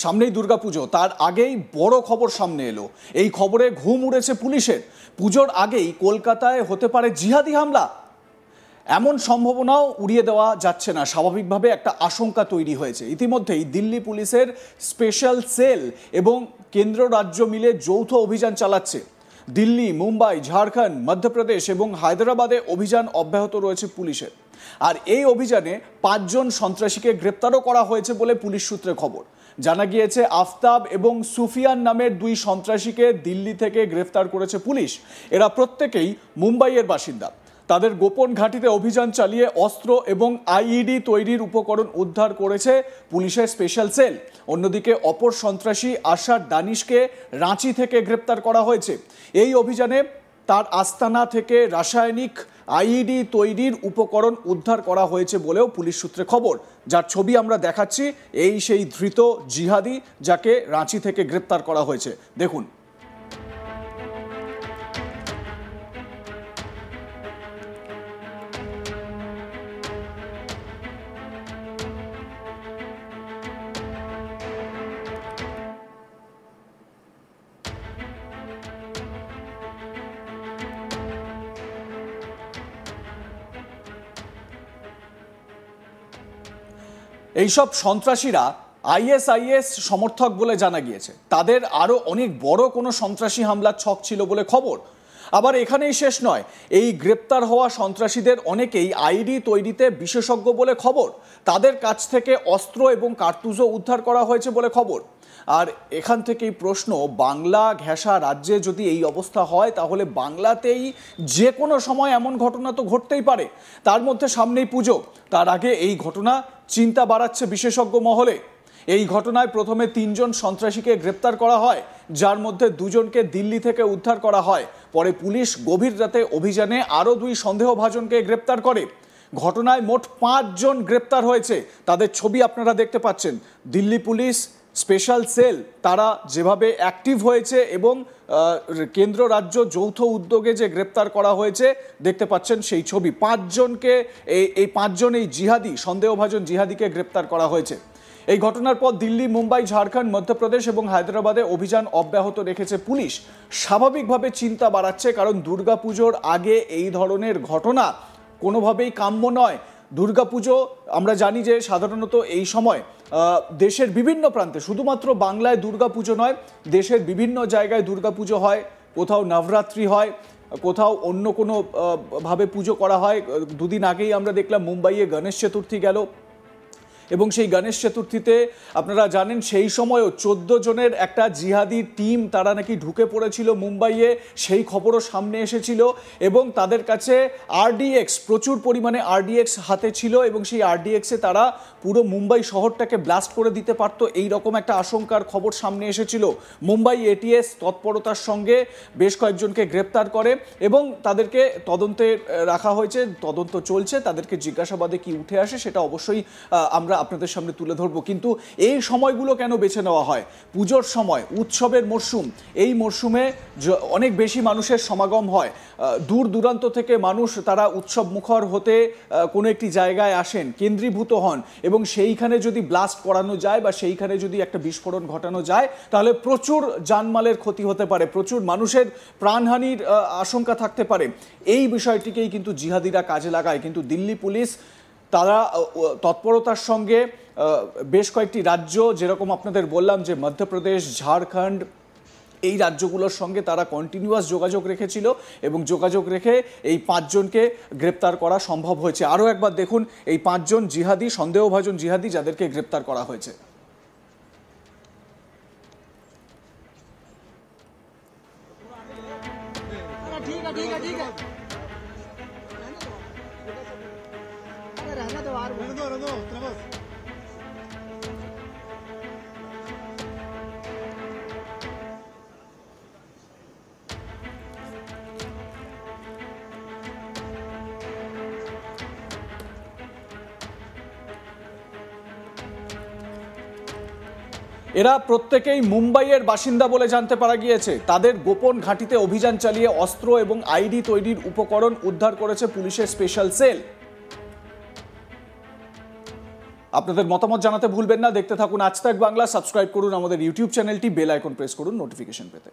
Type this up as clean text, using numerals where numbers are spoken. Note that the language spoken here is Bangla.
সামনেই দুর্গাপুজো, তার আগেই বড় খবর সামনে এলো। এই খবরে ঘুম উড়েছে পুলিশের। পুজোর আগেই কলকাতায় হতে পারে জিহাদি হামলা, এমন সম্ভাবনাও উড়িয়ে দেওয়া যাচ্ছে না। স্বাভাবিকভাবে একটা আশঙ্কা তৈরি হয়েছে। ইতিমধ্যেই দিল্লি পুলিশের স্পেশাল সেল এবং কেন্দ্র রাজ্য মিলে যৌথ অভিযান চালাচ্ছে। দিল্লি, মুম্বাই, ঝাড়খণ্ড, মধ্যপ্রদেশ এবং হায়দ্রাবাদে অভিযান অব্যাহত রয়েছে পুলিশের। আর এই অভিযানে 5 জন সন্ত্রাসীকে গ্রেপ্তারও করা হয়েছে বলে পুলিশ সূত্রে খবর। জানা গিয়েছে আফতাব এবং সুফিয়ান নামের 2 সন্ত্রাসীকে দিল্লি থেকে গ্রেফতার করেছে পুলিশ। এরা প্রত্যেকেই মুম্বাইয়ের বাসিন্দা। তাদের গোপন ঘাঁটিতে অভিযান চালিয়ে অস্ত্র এবং আইইডি তৈরির উপকরণ উদ্ধার করেছে পুলিশের স্পেশাল সেল। অন্যদিকে অপর সন্ত্রাসী আশার দানিশকে রাঁচি থেকে গ্রেপ্তার করা হয়েছে। এই অভিযানে তার আস্তানা থেকে রাসায়নিক আইইডি তৈরির উপকরণ উদ্ধার করা হয়েছে বলেও পুলিশ সূত্রে খবর। যার ছবি আমরা দেখাচ্ছি, এই সেই ধৃত জিহাদি যাকে রাঁচি থেকে গ্রেপ্তার করা হয়েছে। দেখুন। এইসব সন্ত্রাসীরা আইএসআইএস সমর্থক বলে জানা গিয়েছে। তাদের আরও অনেক বড় কোনো সন্ত্রাসী হামলার ছক ছিল বলে খবর। আবার এখানেই শেষ নয়, এই গ্রেপ্তার হওয়া সন্ত্রাসীদের অনেকেই আইডি তৈরিতে বিশেষজ্ঞ বলে খবর। তাদের কাছ থেকে অস্ত্র এবং কার্তুজও উদ্ধার করা হয়েছে বলে খবর। আর এখান থেকেই প্রশ্ন, বাংলা ঘেঁষা রাজ্যে যদি এই অবস্থা হয় তাহলে বাংলাতেই যে কোনো সময় এমন ঘটনা তো ঘটতেই পারে। তার মধ্যে সামনেই পুজো, তার আগে এই ঘটনা চিন্তা বাড়াচ্ছে বিশেষজ্ঞ মহলে। এই ঘটনায় প্রথমে 3 জন সন্ত্রাসীকে গ্রেপ্তার করা হয়, যার মধ্যে 2 জনকে দিল্লি থেকে উদ্ধার করা হয়। পরে পুলিশ গভীর রাতে অভিযানে আরও 2 সন্দেহভাজনকে গ্রেপ্তার করে। ঘটনায় মোট 5 জন গ্রেপ্তার হয়েছে। তাদের ছবি আপনারা দেখতে পাচ্ছেন। দিল্লি পুলিশ স্পেশাল সেল তারা যেভাবে অ্যাক্টিভ হয়েছে এবং কেন্দ্র রাজ্য যৌথ উদ্যোগে যে গ্রেপ্তার করা হয়েছে দেখতে পাচ্ছেন সেই ছবি। 5 জনকে এই 5 জন এই জিহাদি, সন্দেহভাজন জিহাদিকে গ্রেপ্তার করা হয়েছে। এই ঘটনার পর দিল্লি, মুম্বাই, ঝাড়খণ্ড, মধ্যপ্রদেশ এবং হায়দ্রাবাদে অভিযান অব্যাহত রেখেছে পুলিশ। স্বাভাবিকভাবে চিন্তা বাড়াচ্ছে, কারণ দুর্গাপুজোর আগে এই ধরনের ঘটনা কোনোভাবেই কাম্য নয়। দুর্গাপুজো আমরা জানি যে সাধারণত এই সময় দেশের বিভিন্ন প্রান্তে, শুধুমাত্র বাংলায় দুর্গাপুজো নয়, দেশের বিভিন্ন জায়গায় দুর্গাপুজো হয়। কোথাও নবরাত্রি হয়, কোথাও অন্য কোনো ভাবে পুজো করা হয়। 2 দিন আগেই আমরা দেখলাম মুম্বাইয়ে গণেশ চতুর্থী গেল, এবং সেই গণেশ চতুর্থীতে আপনারা জানেন সেই সময়ও 14 জনের একটা জিহাদি টিম তারা নাকি ঢুকে পড়েছিল মুম্বাইয়ে, সেই খবরও সামনে এসেছিল। এবং তাদের কাছে আরডিএক্স, প্রচুর পরিমাণে আরডিএক্স হাতে ছিল, এবং সেই আরডিএক্সে তারা পুরো মুম্বাই শহরটাকে ব্লাস্ট করে দিতে পারতো, এই রকম একটা আশঙ্কার খবর সামনে এসেছিল। মুম্বাই এটিএস তৎপরতার সঙ্গে বেশ কয়েকজনকে গ্রেপ্তার করে এবং তাদেরকে তদন্তে রাখা হয়েছে। তদন্ত চলছে, তাদেরকে জিজ্ঞাসাবাদে কি উঠে আসে সেটা অবশ্যই আমরা আপনাদের সামনে তুলে ধরবো। কিন্তু এই সময়গুলো কেন বেছে নেওয়া হয়? পুজোর সময়, উৎসবের মরশুম, এই মরশুমে অনেক বেশি মানুষের সমাগম হয়। দূর দূরান্ত থেকে মানুষ তারা উৎসব মুখর হতে কোনো একটি জায়গায় আসেন, কেন্দ্রীভূত হন, এবং সেইখানে যদি ব্লাস্ট করানো যায় বা সেইখানে যদি একটা বিস্ফোরণ ঘটানো যায় তাহলে প্রচুর জানমালের ক্ষতি হতে পারে, প্রচুর মানুষের প্রাণহানির আশঙ্কা থাকতে পারে। এই বিষয়টিকেই কিন্তু জিহাদিরা কাজে লাগায়। কিন্তু দিল্লি পুলিশ তারা তৎপরতার সঙ্গে বেশ কয়েকটি রাজ্য, যেরকম আপনাদের বললাম যে মধ্যপ্রদেশ, ঝাড়খণ্ড, এই রাজ্যগুলোর সঙ্গে তারা কন্টিনিউয়াস যোগাযোগ রেখেছিল এবং যোগাযোগ রেখে এই 5 জনকে গ্রেপ্তার করা সম্ভব হয়েছে। আরও একবার দেখুন এই 5 জন জিহাদি, সন্দেহভাজন জিহাদি যাদেরকে গ্রেপ্তার করা হয়েছে। এরা প্রত্যেকেই মুম্বাইয়ের বাসিন্দা বলে জানতে পারা গিয়েছে। তাদের গোপন ঘাঁটিতে অভিযান চালিয়ে অস্ত্র এবং আইডি তৈরির উপকরণ উদ্ধার করেছে পুলিশের স্পেশাল সেল। আপনাদের মতামত জানাতে ভুলবেন না। দেখতে থাকুন আজ তাক বাংলা, সাবস্ক্রাইব করুন আমাদের ইউটিউব চ্যানেলটি, বেল আইকন প্রেস করুন নোটিফিকেশন পেতে।